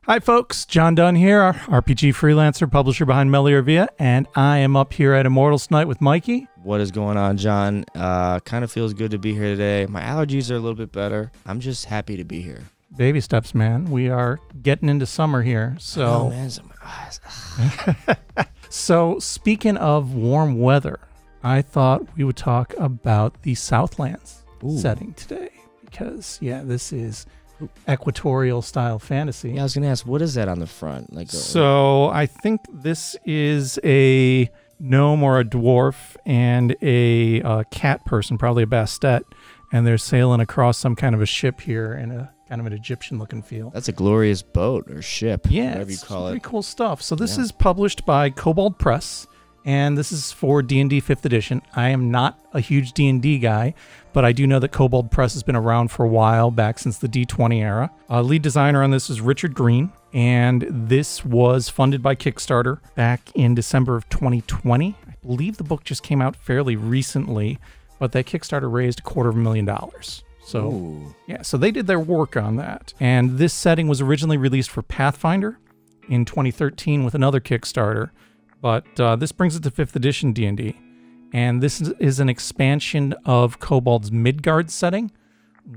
Hi folks, John Dunn here, RPG freelancer, publisher behind Meliorvia, and I am up here at Immortals tonight with Mikey. What is going on, John? Kind of feels good to be here today. My allergies are a little bit better. I'm just happy to be here. Baby steps, man. We are getting into summer here, so... Oh, man, it's in my eyes. So, speaking of warm weather, I thought we would talk about the Southlands setting today, because, yeah, this is... equatorial style fantasy. Yeah, I was gonna ask, what is that on the front? So I think this is a gnome or a dwarf and a cat person, probably a bastet, and they're sailing across some kind of a ship here in a kind of an Egyptian looking feel. That's a glorious boat or ship, whatever you call it. Pretty cool stuff. So this is published by Kobold Press, and this is for D&D 5th edition. I am not a huge D&D guy, but I do know that Kobold Press has been around for a while, back since the D20 era. Lead designer on this is Richard Green, and this was funded by Kickstarter back in December of 2020. I believe the book just came out fairly recently, but that Kickstarter raised $250,000. So, yeah, so they did their work on that. And this setting was originally released for Pathfinder in 2013 with another Kickstarter. But this brings it to 5th edition D&D, and this is an expansion of Kobold's Midgard setting,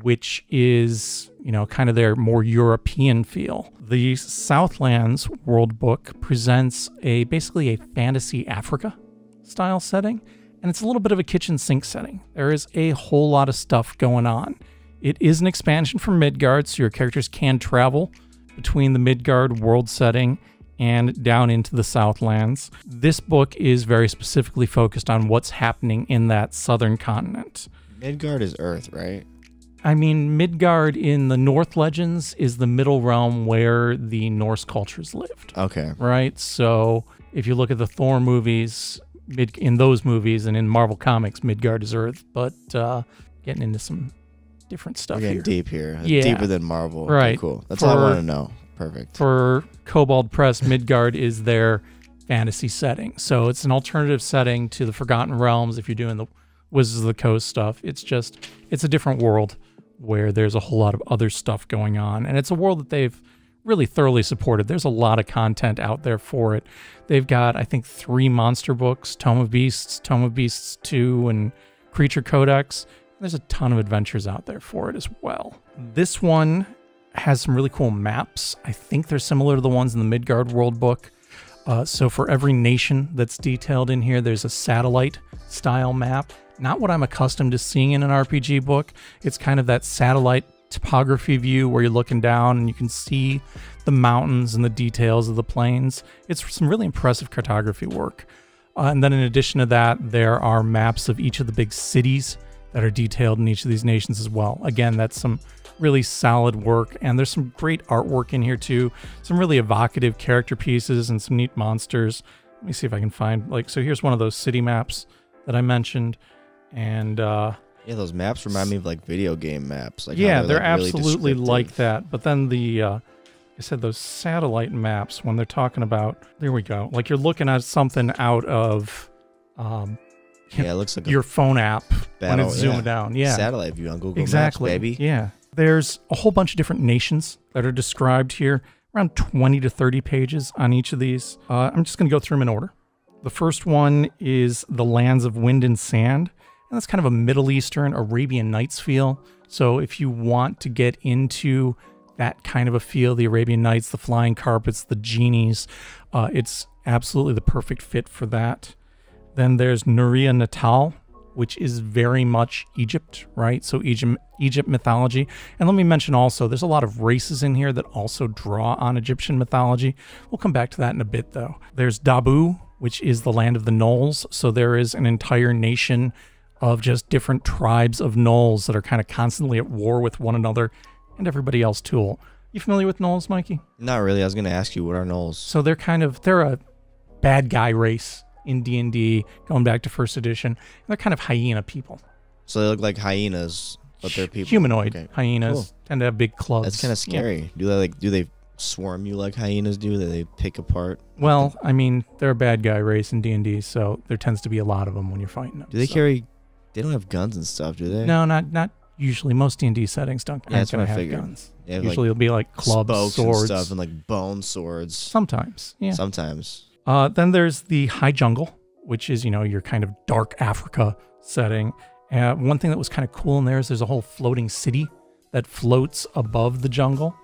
which is, you know, kind of their more European feel. The Southlands Worldbook presents basically a fantasy Africa style setting, and it's a little bit of a kitchen sink setting. There is a whole lot of stuff going on. It is an expansion from Midgard, so your characters can travel between the Midgard world setting and down into the Southlands. This book is very specifically focused on what's happening in that southern continent. Midgard is Earth, right? I mean, Midgard in the North Legends is the middle realm where the Norse cultures lived. Okay. Right? So if you look at the Thor movies, in those movies and in Marvel Comics, Midgard is Earth, but getting into some different stuff We're getting here. deep here. Yeah. Deeper than Marvel. Right. Okay, cool. That's all I want to know. Perfect. For Kobold Press, Midgard is their fantasy setting. So it's an alternative setting to the Forgotten Realms if you're doing the Wizards of the Coast stuff. It's a different world where there's a whole lot of other stuff going on. And it's a world that they've really thoroughly supported. There's a lot of content out there for it. They've got, I think, 3 monster books, Tome of Beasts 2, and Creature Codex. There's a ton of adventures out there for it as well. This one has some really cool maps. I think they're similar to the ones in the Midgard Worldbook. So for every nation that's detailed in here, there's a satellite style map. Not what I'm accustomed to seeing in an RPG book. It's kind of that satellite topography view where you're looking down and you can see the mountains and the details of the plains. It's some really impressive cartography work. And then in addition to that, there are maps of each of the big cities that are detailed in each of these nations as well. Again, that's some really solid work, and there's some great artwork in here too. Some really evocative character pieces and some neat monsters. Let me see if I can find, so here's one of those city maps that I mentioned, and yeah, those maps remind me of like video game maps. Yeah, they're absolutely really like that. But then the I said those satellite maps, when they're talking about, there we go, like you're looking at something out of it looks like your phone app when it's zooming down. Yeah, satellite view on Google Maps, baby. Yeah. There's a whole bunch of different nations that are described here, around 20 to 30 pages on each of these. I'm just going to go through them in order. The first one is the Lands of Wind and Sand, and that's kind of a Middle Eastern Arabian Nights feel. So if you want to get into that kind of a feel, the Arabian Nights, the flying carpets, the genies, it's absolutely the perfect fit for that. Then there's Nuria Natal, which is very much Egypt, right? So Egypt mythology. And let me mention also, there's a lot of races in here that also draw on Egyptian mythology. We'll come back to that in a bit, though. There's Dabu, which is the land of the gnolls. So there is an entire nation of just different tribes of gnolls that are kind of constantly at war with one another and everybody else too. You familiar with gnolls, Mikey? Not really. I was going to ask you, what are gnolls? So they're a bad guy race in D&D, going back to 1st edition. They're kind of hyena people. So they look like hyenas, but they're people. Humanoid hyenas tend to have big clubs. That's kind of scary. Yeah. Do they swarm you like hyenas do? Do they pick apart? Well, I mean, they're a bad guy race in D&D, so there tends to be a lot of them when you're fighting them. Do they carry? They don't have guns and stuff, do they? No, not usually most D&D settings aren't going to have guns. Yeah, usually it'll be like clubs, swords, and stuff, and like bone swords. Sometimes, yeah. Sometimes. Then there's the high jungle, which is, your kind of dark Africa setting. One thing that was kind of cool in there is there's a whole floating city that floats above the jungle,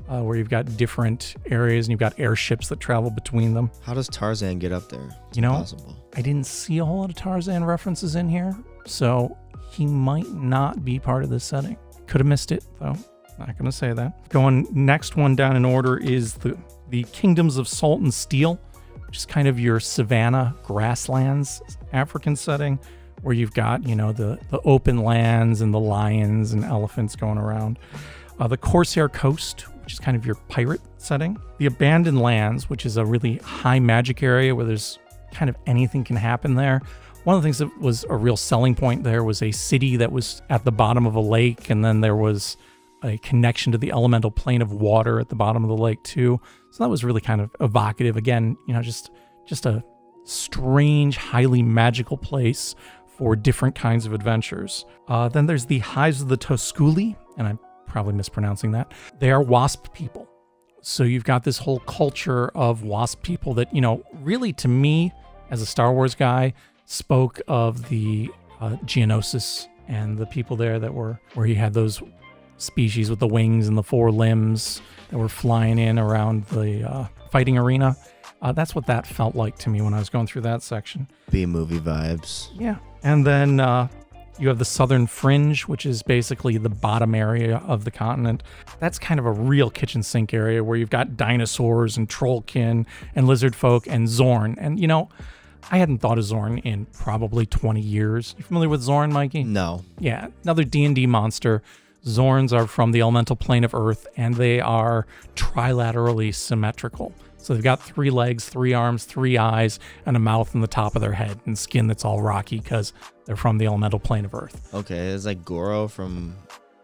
where you've got different areas and you've got airships that travel between them. How does Tarzan get up there? It's impossible. I didn't see a whole lot of Tarzan references in here, so he might not be part of this setting. Could have missed it, though. Not going to say that. Going next one down in order is the Kingdoms of Salt and Steel, which is kind of your savanna grasslands African setting, where you've got, the open lands and the lions and elephants going around. The Corsair Coast, which is kind of your pirate setting. The Abandoned Lands, which is a really high magic area where there's kind of anything can happen there. One of the things that was a real selling point there was a city that was at the bottom of a lake, and then there was a connection to the elemental plane of water at the bottom of the lake too. So that was really kind of evocative. Again, just a strange, highly magical place for different kinds of adventures. Then there's the Hives of the Tosculi, and I'm probably mispronouncing that. They are wasp people. So you've got this whole culture of wasp people that, really to me, as a Star Wars guy, spoke of the Geonosis and the people there that were, where you had those species with the wings and the 4 limbs that were flying in around the fighting arena. That's what that felt like to me when I was going through that section. B-movie vibes. Yeah. And then you have the Southern Fringe, which is basically the bottom area of the continent. That's kind of a real kitchen sink area where you've got dinosaurs and trollkin and lizard folk and Zorn. And, I hadn't thought of Zorn in probably 20 years. You familiar with Zorn, Mikey? No. Yeah, another D&D monster. Zorns are from the elemental plane of Earth, and they are trilaterally symmetrical. So they've got 3 legs, 3 arms, 3 eyes, and a mouth on the top of their head, and skin that's all rocky because they're from the elemental plane of Earth. Okay, it's like Goro from...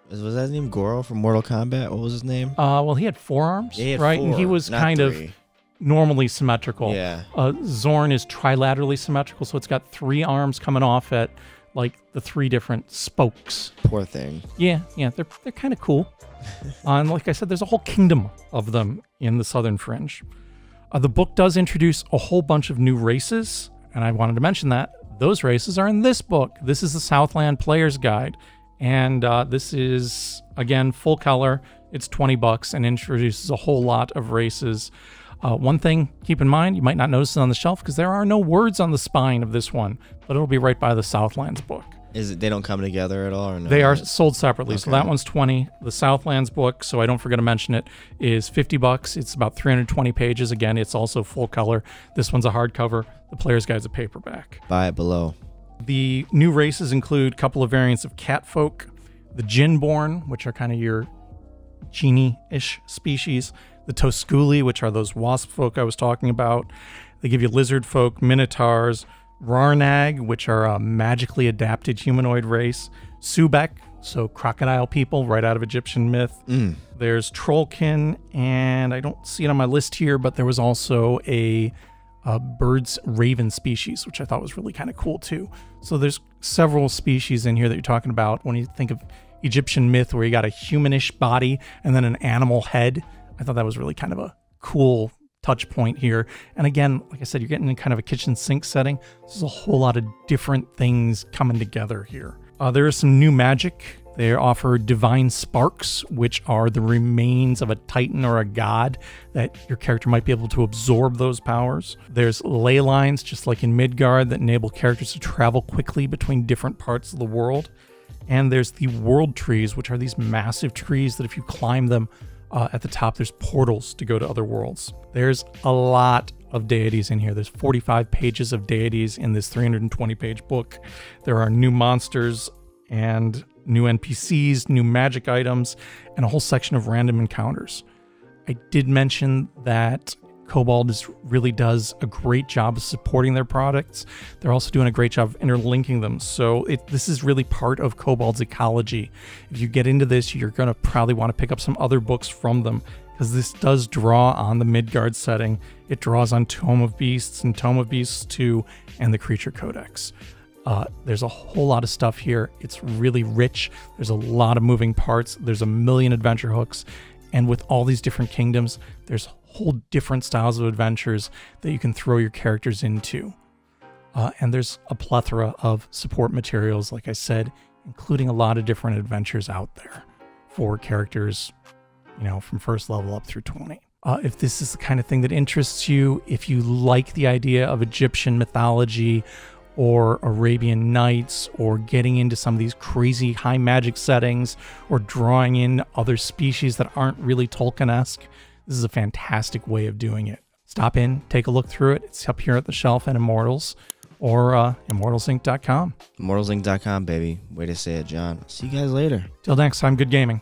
Was that his name? Goro from Mortal Kombat? What was his name? Well, he had 4 arms, yeah, he had right? 4, and he was kind 3. of normally symmetrical. Yeah. Zorn is trilaterally symmetrical, so it's got 3 arms coming off at like the 3 different spokes. Poor thing. Yeah, they're kind of cool. And like I said, there's a whole kingdom of them in the Southern Fringe. The book does introduce a whole bunch of new races, and I wanted to mention that. Those races are in this book. This is the Southland Player's Guide, and this is, again, full color. It's $20 and introduces a whole lot of races. One thing, keep in mind, you might not notice it on the shelf because there are no words on the spine of this one, but it'll be right by the Southlands book. They don't come together at all? Or no? They are sold separately. Okay. So that one's $20. The Southlands book, so I don't forget to mention it, is $50. It's about 320 pages. Again, it's also full color. This one's a hardcover. The Player's Guide's a paperback. Buy it below. The new races include a couple of variants of catfolk, the Djinborn, which are kind of your genie-ish species, the Tosculi, which are those wasp folk I was talking about. They give you lizard folk, minotaurs, Rarnag, which are a magically adapted humanoid race, Subek, so crocodile people right out of Egyptian myth. There's Trollkin, and I don't see it on my list here, but there was also a bird's raven species, which I thought was really kind of cool too. So there's several species in here that you're talking about when you think of Egyptian myth, where you got a humanish body and then an animal head. I thought that was really kind of a cool touch point here. And again, like I said, you're getting in kind of a kitchen sink setting. There's a whole lot of different things coming together here. There is some new magic. They offer divine sparks, which are the remains of a titan or a god that your character might be able to absorb those powers. There's ley lines, just like in Midgard, that enable characters to travel quickly between different parts of the world. And there's the world trees, which are these massive trees that if you climb them, at the top, there's portals to go to other worlds. There's a lot of deities in here. There's 45 pages of deities in this 320-page book. There are new monsters and new NPCs, new magic items, and a whole section of random encounters. I did mention that Kobold really does a great job of supporting their products. They're also doing a great job of interlinking them. So this is really part of Kobold's ecology. If you get into this, you're going to probably want to pick up some other books from them, because this does draw on the Midgard setting. It draws on Tome of Beasts and Tome of Beasts 2 and the Creature Codex. There's a whole lot of stuff here. It's really rich. There's a lot of moving parts. There's a million adventure hooks. And with all these different kingdoms, there's whole different styles of adventures that you can throw your characters into. And there's a plethora of support materials, like I said, including a lot of different adventures out there for characters, you know, from first level up through 20. If this is the kind of thing that interests you, if you like the idea of Egyptian mythology or Arabian Nights, or getting into some of these crazy high magic settings, or drawing in other species that aren't really Tolkien-esque, this is a fantastic way of doing it. Stop in, take a look through it. It's up here at the shelf at Immortals, or immortalsinc.com. Immortalsinc.com, baby. Way to say it, John. See you guys later. Till next time, good gaming.